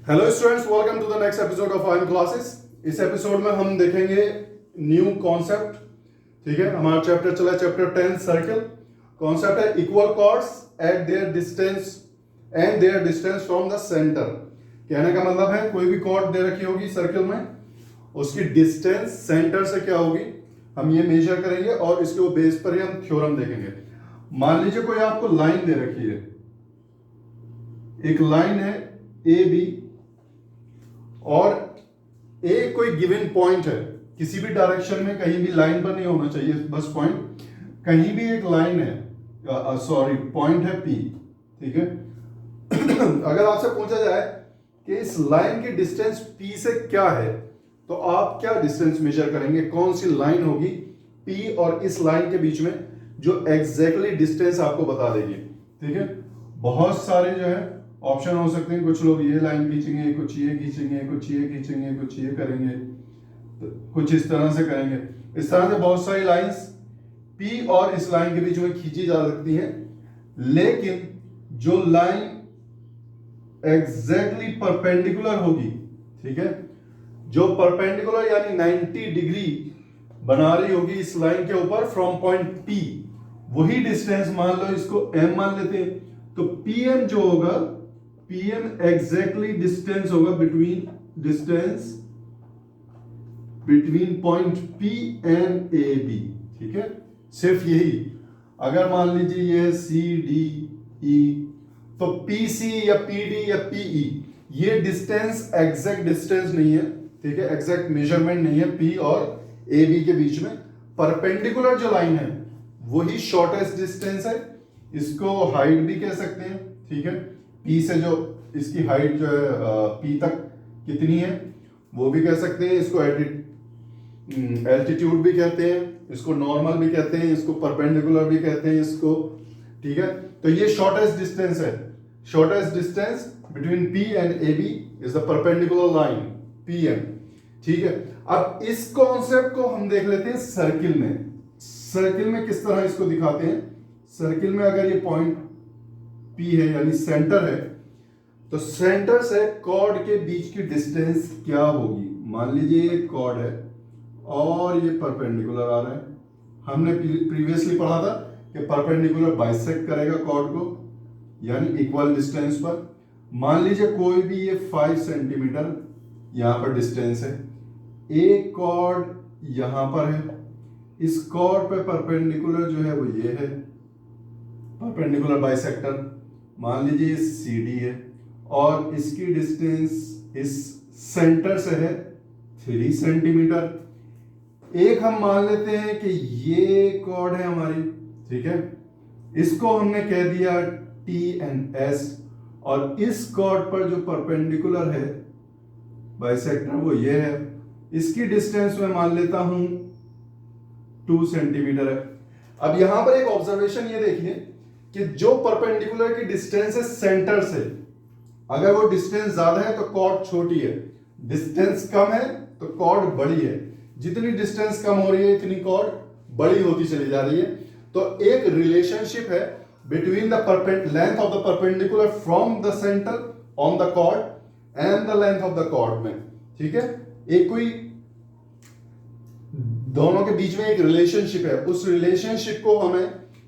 Hello students, welcome to the next episode of आइन classes. इस episode में हम देखेंगे न्यू कॉन्सेप्ट। ठीक है, हमारा चैप्टर चला चैप्टर 10 सर्कल। कॉन्सेप्ट है equal chords at their distance and their distance from the centre. कहने का मतलब है कोई भी कॉर्ड दे रखी होगी सर्कल में, उसकी डिस्टेंस सेंटर से क्या होगी हम ये मेजर करेंगे और इसके बेस पर ही हम थ्योरम देखेंगे। मान लीजिए कोई आपको लाइन दे रखी है, एक लाइन है ए बी और ए कोई गिवन पॉइंट है, किसी भी डायरेक्शन में कहीं भी लाइन पर नहीं होना चाहिए, बस पॉइंट कहीं भी एक लाइन है, पॉइंट है पी। ठीक है अगर आपसे पूछा जाए कि इस लाइन की डिस्टेंस पी से क्या है तो आप क्या डिस्टेंस मेजर करेंगे, कौन सी लाइन होगी पी और इस लाइन के बीच में जो एग्जैक्टली डिस्टेंस आपको बता देगी। ठीक है, बहुत सारे जो है ऑप्शन हो सकते हैं। कुछ लोग ये लाइन खींचेंगे, कुछ ये खींचेंगे, कुछ ये खींचेंगे, कुछ ये करेंगे, तो कुछ इस तरह से करेंगे। इस तरह से बहुत सारी लाइंस पी और इस लाइन के बीच में खींची जा सकती हैं, लेकिन जो लाइन एग्जैक्टली परपेंडिकुलर होगी, ठीक है, जो परपेंडिकुलर यानी 90 डिग्री बना रही होगी इस लाइन के ऊपर फ्रॉम पॉइंट पी, वही डिस्टेंस मान लो इसको m मान लेते हैं, तो pm जो होगा, pm एग्जैक्टली डिस्टेंस होगा between point P and AB। ठीक है, सिर्फ यही। अगर मान लीजिए ये C D E, तो PC या PD या PE ये डिस्टेंस एग्जैक्ट डिस्टेंस नहीं है। ठीक है, एग्जैक्ट मेजरमेंट नहीं है P और AB के बीच में। परपेंडिकुलर जो लाइन है वही शॉर्टेस्ट डिस्टेंस है, इसको हाइट भी कह सकते हैं। ठीक है, P से जो इसकी हाइट जो है P तक कितनी है वो भी कह सकते हैं, इसको एल्टीट्यूड भी कहते हैं, इसको नॉर्मल भी कहते हैं, इसको परपेंडिकुलर भी कहते हैं इसको। ठीक है, तो ये शॉर्टेस्ट डिस्टेंस है। Shortest distance between P and AB is the perpendicular line PM। ठीक है, अब इस कॉन्सेप्ट को हम देख लेते हैं सर्किल में। सर्किल में किस तरह इसको दिखाते हैं। सर्किल में अगर ये पॉइंट P है यानी सेंटर है, तो सेंटर से कॉर्ड के बीच की डिस्टेंस क्या होगी। मान लीजिए ये कॉर्ड है और ये परपेंडिकुलर आ रहा है। हमने प्रीवियसली पढ़ा था कि परपेंडिकुलर बाइसेक्ट करेगा कॉर्ड को यानी इक्वल डिस्टेंस पर। मान लीजिए कोई भी ये 5 सेंटीमीटर यहां पर डिस्टेंस है, एक कॉर्ड यहां पर है, इस कॉर्ड पे परपेंडिकुलर जो है वो ये है, परपेंडिकुलर बाइसेक्टर। मान लीजिए CD है और इसकी डिस्टेंस इस सेंटर से है 3 सेंटीमीटर। एक हम मान लेते हैं कि ये कॉर्ड है हमारी, ठीक है, इसको हमने कह दिया T एंड S, और इस कॉर्ड पर जो परपेंडिकुलर है बाइसेक्टर वो ये है, इसकी डिस्टेंस मैं मान लेता हूं 2 सेंटीमीटर है। अब यहां पर एक ऑब्जर्वेशन ये देखिए कि जो परपेंडिकुलर की डिस्टेंस है सेंटर से, अगर वो डिस्टेंस ज्यादा है तो कॉर्ड छोटी है, डिस्टेंस कम है तो कॉर्ड बड़ी है। जितनी डिस्टेंस कम हो रही है इतनी कॉर्ड बड़ी होती चली जा रही है। तो एक रिलेशनशिप है between the length of the perpendicular from the centre on the chord and the length of the chord में। ठीक है, एक कोई दोनों के बीच में एक रिलेशनशिप है, उस रिलेशनशिप को हमें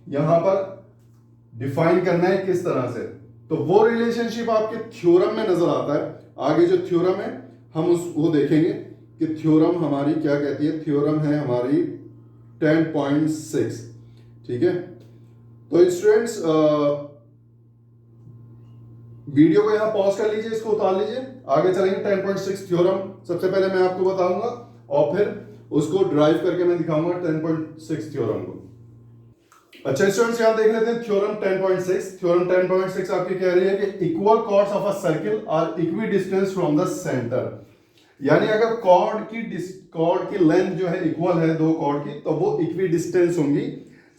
यहां पर डिफाइन करना है किस तरह से। तो वो रिलेशनशिप आपके थ्योरम में नजर आता है। आगे जो थ्योरम है हम वो देखेंगे कि थ्योरम हमारी क्या कहती है। थ्योरम है हमारी 10.6। ठीक है, तो स्टूडेंट्स वीडियो को यहां पॉज कर लीजिए, इसको उतार लीजिए, आगे चलेंगे। 10.6 थ्योरम सबसे पहले मैं आपको बताऊंगा और फिर उसको ड्राइव करके मैं दिखाऊंगा 10.6 थ्योरम को। अच्छा स्टूडेंट्स, यहां देख लेते हैं थ्योरम 10.6। थ्योरम 10.6 आपकी कह रही है कि equal chords of a circle are equi distance from the centre. यानी अगर कॉर्ड की लेंथ जो है इक्वल है दो कॉर्ड की, तो वो इक्वी डिस्टेंस होंगी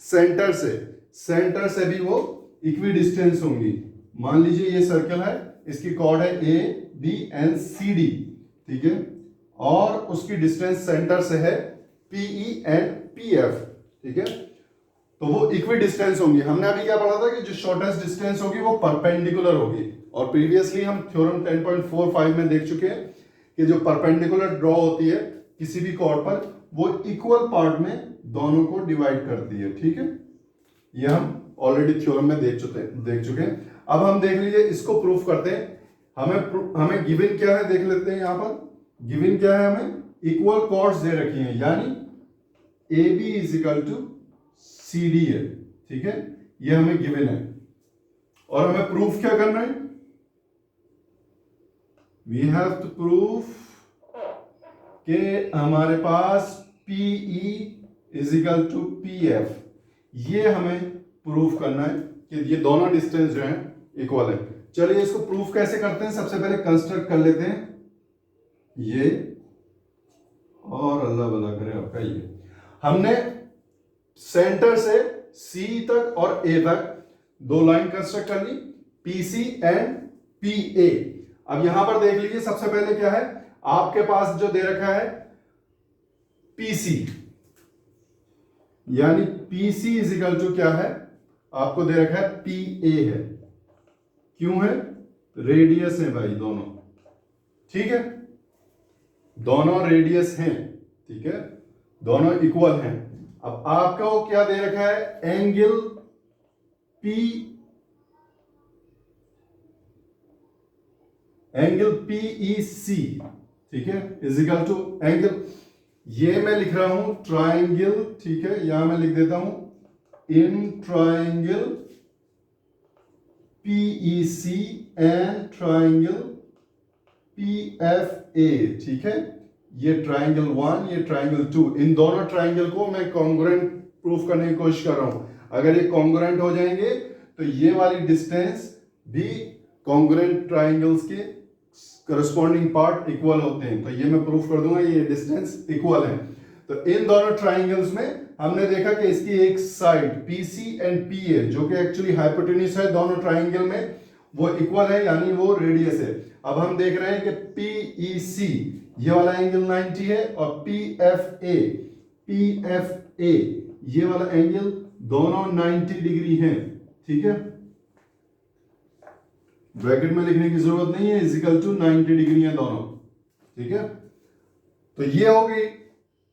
सेंटर से। सेंटर से भी वो इक्वी डिस्टेंस होंगी। मान लीजिए ये सर्कल है, इसकी कॉर्ड है A B एंड CD। ठीक है, और उसकी डिस्टेंस सेंटर से है PE एंड PF। ठीक है, तो वो इक्वी डिस्टेंस होंगी। हमने अभी क्या पढ़ा था कि जो शॉर्टेस्ट डिस्टेंस होगी वो परपेंडिकुलर होगी। और प्रीवियसली हम थ्योरम 10.45 में देख चुके हैं कि जो परपेंडिकुलर ड्रॉ होती है किसी भी कॉर्ड पर, वो इक्वल पार्ट में दोनों को डिवाइड करती है। ठीक है, ये हम ऑलरेडी थ्योरम में देख चुके हैं। अब हम देख लीजिए, इसको प्रूफ करते हैं। हमें गिवन क्या है देख लेते हैं। यहां पर गिवन क्या है, हमें इक्वल कॉर्ड्स दे रखी हैं, यानी A B is equal to C D है। ठीक है, ये हमें गिवन है और हमें प्रूफ क्या करना है, वी हैव टू प्रूफ कि हमारे पास PE is equal to PF, ये हमें प्रूफ करना है कि ये दोनों डिस्टेंस जो है इक्वल है। चलिए इसको प्रूफ कैसे करते हैं, सबसे पहले कंस्ट्रक्ट कर लेते हैं ये, और अल्लाह भला करे आपका ये। हमने सेंटर से C तक और A तक दो लाइन कंस्ट्रक्ट कर ली, PC एंड PA। अब यहां पर देख लीजिए, सबसे पहले क्या है, आपके पास जो दे रखा है PC, यानी PC इज इक्वल टू क्या है, आपको दे रखा है PA है। क्यों है, रेडियस है भाई दोनों। ठीक है, दोनों रेडियस हैं। ठीक है, दोनों इक्वल हैं। अब आपको क्या दे रखा है, एंगल PEC, ठीक है, इज इक्वल टू एंगल, ये मैं लिख रहा हूं ट्राइंगल। ठीक है, यहां मैं लिख देता हूं in triangle PEC and triangle PFA। ठीक है, ये ट्राइंगल 1, ये ट्राइंगल 2, इन दोनों ट्राइंगल को मैं कॉन्ग्रुएंट प्रूफ करने की कोशिश कर रहा हूं। अगर ये कॉन्ग्रुएंट हो जाएंगे तो ये वाली डिस्टेंस भी कॉन्ग्रुएंट ट्राइंगल्स के करस्पॉन्डिंग पार्ट इक्वल होते हैं, तो ये मैं प्रूफ कर दूंगा ये डिस्टेंस इक्वल है। तो इन दोनों ट्राइंगल्स में हमने देखा कि इसकी एक साइड PC एंड PA जो कि एक्चुअली हाइपोटेन्यूज है दोनों ट्राइंगल में, वो इक्वल है, यानी वो रेडियस है। अब हम देख रहे हैं कि PEC ये वाला एंगल 90 है और PFA ये वाला एंगल दोनों 90 डिग्री हैं। ठीक है, ब्रैकेट में लिखने की जरूरत नहीं है, इजिकल टू 90 डिग्री है दोनों। ठीक है, तो ये हो गई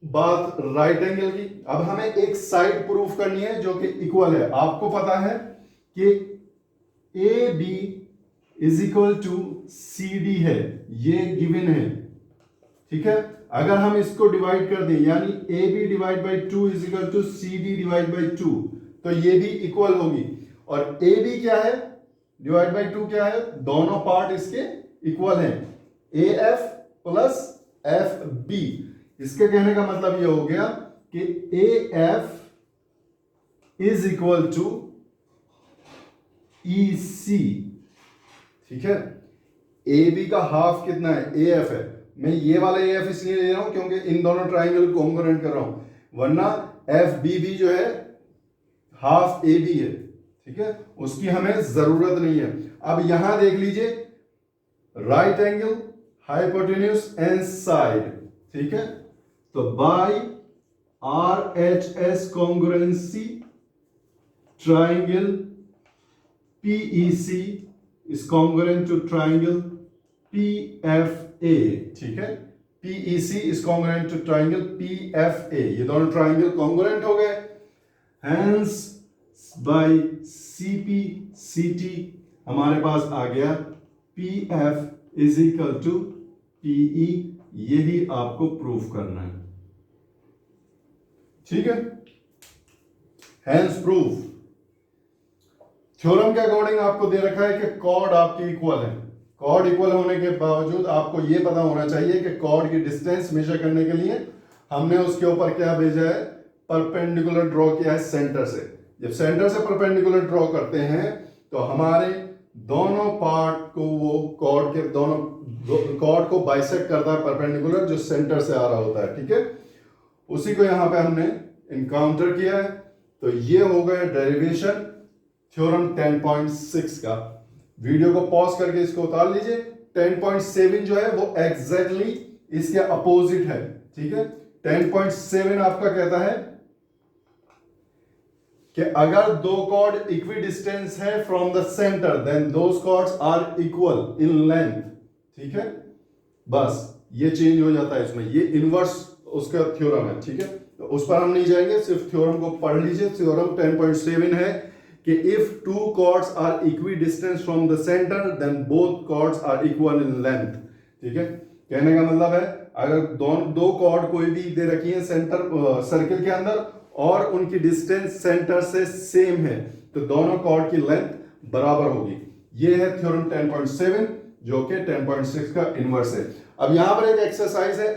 बात राइट एंगल की। अब हमें एक साइड प्रूफ करनी है जो कि इक्वल है। आपको पता है कि AB is equal to CD है, ये गिवन है। ठीक है, अगर हम इसको डिवाइड कर दें, यानी AB divide by 2 is equal to CD divide by 2, तो ये भी इक्वल होगी। और AB क्या है, डिवाइड बाई 2 क्या है, दोनों पार्ट इसके इक्वल हैं, AF प्लस FB। इसके कहने का मतलब ये हो गया कि AF is equal to EC। ठीक है, AB का हाफ कितना है, AF है। मैं ये वाला AF इसलिए ले रहा हूं क्योंकि इन दोनों ट्राइंगल को कॉन्ग्रुएंट कर रहा हूं, वरना FB भी जो है हाफ AB है। ठीक है, उसकी हमें जरूरत नहीं है। अब यहां देख लीजिए, right angle, hypotenuse and side. ठीक है, तो by RHS congruency triangle PEC is congruent to triangle PFA। ठीक है, PEC is congruent to triangle PFA, ये दोनों ट्राइंगल कॉन्ग्रुएंट हो गए। Hence by CP/CT हमारे पास आ गया PF is equal to PE, यही आपको प्रूफ करना है। ठीक है, Hence proof। थ्योरम के अकॉर्डिंग आपको दे रखा है कि कॉर्ड आपकी इक्वल है। कॉर्ड इक्वल होने के बावजूद आपको यह पता होना चाहिए कि कॉर्ड की डिस्टेंस मेजर करने के लिए हमने उसके ऊपर क्या भेजा है, परपेंडिकुलर ड्रॉ किया है सेंटर से। जब सेंटर से परपेंडिकुलर ड्रॉ करते हैं तो हमारे दोनों पार्ट को वो कॉर्ड के दोनों कॉर्ड को बाइसेक्ट करता है परपेंडिकुलर, जो सेंटर से आ रहा होता है। ठीक है, उसी को यहां पे हमने इनकाउंटर किया है। तो ये हो गया डेरिवेशन थ्योरम 10.6 का। वीडियो को पॉज करके इसको उतार लीजिए। 10.7 जो है वो एग्जैक्टली इसके अपोजिट है। ठीक है, 10.7 आपका कहता है कि अगर दो कॉर्ड इक्वी डिस्टेंस है from the centre then those chords are equal in length, ठीक है। बस ये चेंज हो जाता है इसमें, ये इनवर्स उसका थ्योरम है, ठीक है। तो उस पर हम नहीं जाएंगे, सिर्फ थ्योरम को पढ़ लीजिए। थ्योरम 10.7 है कि if two chords are equi distance from the centre then both chords are equal in length, ठीक है। कहने का मतलब है अगर दो कॉर्ड कोई भी दे रखी है सेंटर सर्किल के अंदर और उनकी डिस्टेंस सेंटर से सेम है तो दोनों कॉर्ड की लेंथ बराबर होगी। ये है थ्योरम 10.7 जो कि 10.6 का इनवर्स है। अब यहां पर एक एक्सरसाइज है,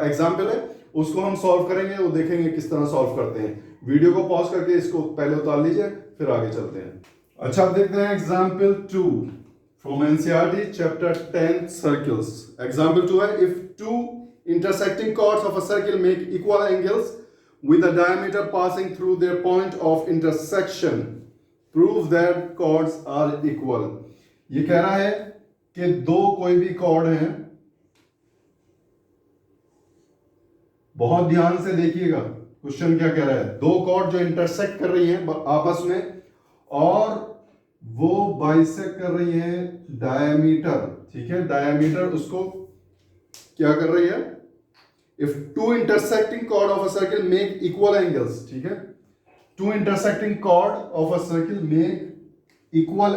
एग्जाम्पल है, उसको हम सॉल्व करेंगे, वो देखेंगे किस तरह सॉल्व करते हैं। वीडियो को पॉज करके इसको पहले उतार लीजिए, फिर आगे चलते हैं। अच्छा, अब देखते हैं example 2 from NCERT chapter 10 circles. Example 2 है, if to intersecting chords of a circle make equal angles with a diameter passing through their point of intersection, prove that chords are equal। ये कह रहा है कि दो कोई भी कॉर्ड हैं, बहुत ध्यान से देखिएगा क्वेश्चन क्या कह रहा है। दो कॉर्ड जो इंटरसेक्ट कर रही हैं आपस में और वो बाइसेक्ट कर रही हैं डायमीटर, ठीक है। डायमीटर उसको क्या कर रही है, if two intersecting chord of a circle make equal angles, ठीक है। Two intersecting chord of a circle make equal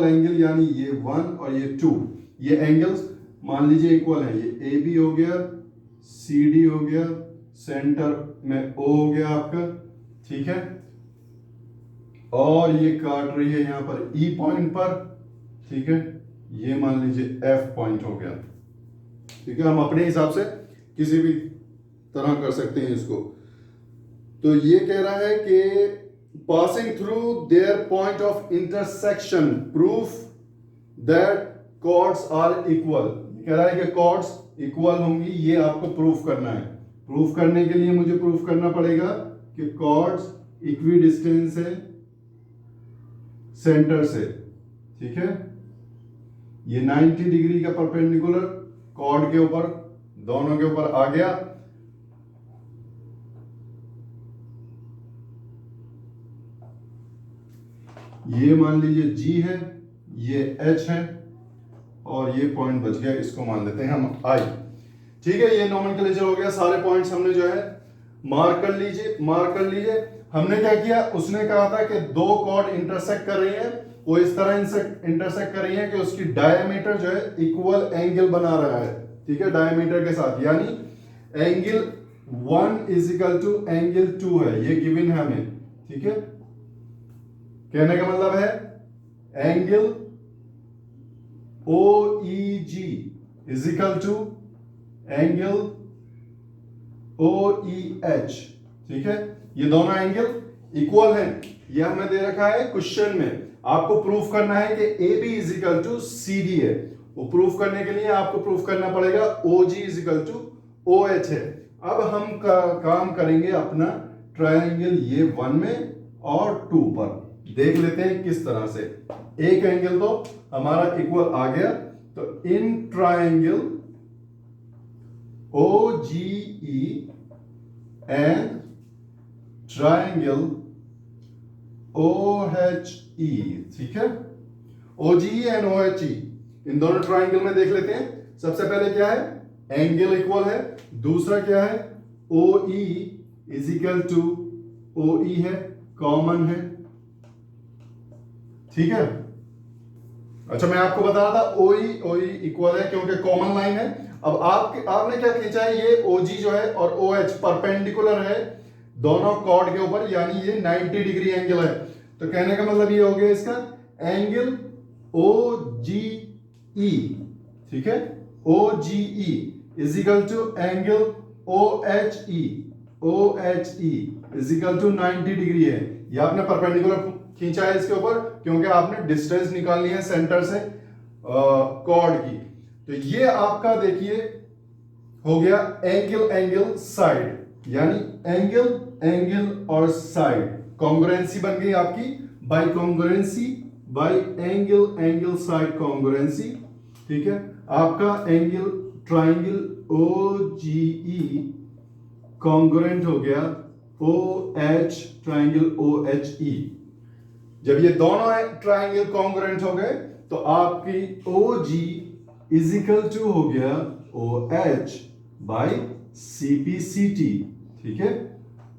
angle यानी ये 1 और ये 2, ये एंगल्स मान लीजिए इक्वल है। ये ए बी हो गया, सी डी हो गया, सेंटर में ओ हो गया आपका, ठीक है। और ये काट रही है यहां पर ई पॉइंट पर, ठीक है। ये मान लीजिए एफ पॉइंट हो गया, ठीक है। हम अपने हिसाब से किसी भी तरह कर सकते हैं इसको। तो ये कह रहा है कि passing through their point of intersection proof that chords are equal. कह रहा है कि कॉर्ड्स इक्वल होंगी, ये आपको प्रूफ करना है। प्रूफ करने के लिए मुझे प्रूफ करना पड़ेगा कि कॉर्ड्स इक्वी डिस्टेंस है सेंटर से, ठीक है। ये 90 डिग्री का परपेंडिकुलर कॉर्ड के ऊपर, दोनों के ऊपर आ गया। ये मान लीजिए G है, ये H है और ये पॉइंट बच गया, इसको मान लेते हैं हम I, ठीक है। ये नोमेनक्लेचर हो गया, सारे पॉइंट्स हमने जो है मार्क कर लीजिए। हमने क्या किया, उसने कहा था कि दो कॉर्ड इंटरसेक्ट कर रही हैं, वो इस तरह इंटरसेक्ट कर रही हैं कि उसकी डायमीटर जो है इक्वल एंगल बना रहा है, ठीक है, डायमीटर के साथ। यानी angle 1 is equal to angle 2 है, ये गिवन है हमें, ठीक है। कहने का मतलब है angle OEG is equal to angle OEH, ठीक है। ये दोनों एंगल इक्वल हैं, ये हमें दे रखा है क्वेश्चन में। आपको प्रूफ करना है कि AB is equal to CD है। वो प्रूफ करने के लिए आपको प्रूफ करना पड़ेगा OG is equal to OH है। अब हम काम करेंगे अपना ट्रायंगल ये 1 में और 2 पर। देख लेते हैं किस तरह से। एक एंगल तो हमारा इक्वल आ गया, तो in triangle OGE and triangle OHE, ठीक है। OGE एंड OHE, इन दोनों ट्रायंगल में देख लेते हैं। सबसे पहले क्या है, एंगल इक्वल है। दूसरा क्या है, OE is equal to OE है, कॉमन है, ठीक है। अच्छा, मैं आपको बता रहा था OE इक्वल है क्योंकि कॉमन लाइन है। अब आपने क्या खींचा है, ये OG जो है और OH परपेंडिकुलर है दोनों कॉर्ड के ऊपर, यानी ये 90 डिग्री एंगल है। तो कहने का मतलब ये हो गया इसका एंगल OGE, ठीक है। OGE is equal to angle OHE is equal to 90 degree है। ये आपने परपेंडिकुलर खींचा है इसके ऊपर क्योंकि आपने डिस्टेंस निकालनी है सेंटर से कॉर्ड की। तो ये आपका देखिए हो गया एंगल साइड, यानी एंगल और साइड कॉन्ग्रुएंसी बन गई आपकी by congruency by angle side congruency, ठीक है। आपका ट्रायंगल OGE कॉन्ग्रुएंट हो गया OH ट्राइंगल OHE। जब ये दोनों ट्राइंगल कॉन्ग्रुएंट हो गए तो आपकी OG इज इक्वल टू हो गया OH बाई CPCT, ठीक है,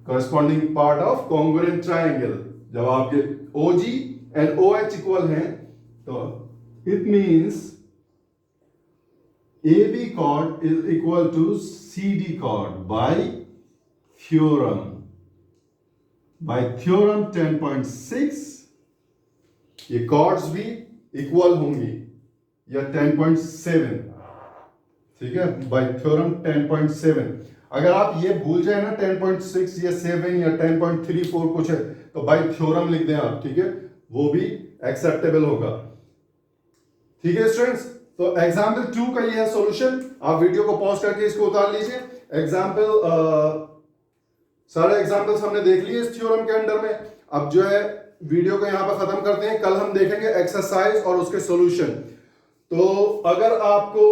corresponding part of congruent triangle। जब आपके OG and OH इक्वल हैं तो it means AB chord is equal to CD chord by theorem। by theorem 10.6 ये chords भी इक्वल होंगी या 10.7, ठीक है, बाय थ्योरम 10.7। अगर आप ये भूल जाए ना 10.6 या 7 या 10.34 कुछ है तो बाय थ्योरम लिख दें आप, ठीक है, वो भी एक्सेप्टेबल होगा, ठीक है स्टूडेंट्स। तो एग्जाम्पल 2 का ये है सॉल्यूशन। आप वीडियो को पॉज करके इसको उतार लीजिए। एग्जाम्पल सारे एग्जाम्पल्स हमने देख लिए इस थ्योरम के अंडर में। अब जो है वीडियो को यहां पर खत्म करते हैं। कल हम देखेंगे एक्सरसाइज और उसके सॉल्यूशन। तो अगर आपको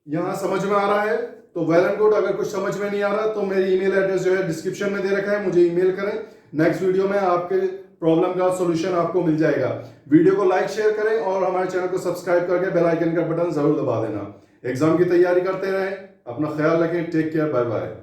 यहां समझ में आ रहा है तो वेल एंड गुड। अगर कुछ समझ में नहीं आ रहा तो मेरी ईमेल एड्रेस जो है डिस्क्रिप्शन में दे रखा है, मुझे ईमेल करें। नेक्स्ट वीडियो में आपके प्रॉब्लम का सॉल्यूशन आपको मिल जाएगा। वीडियो को लाइक शेयर करें और हमारे चैनल को सब्सक्राइब करके बेल आइकन का बटन जरूर दबा देना। एग्जाम की तैयारी करते रहें, अपना ख्याल रखें। Take care, bye bye.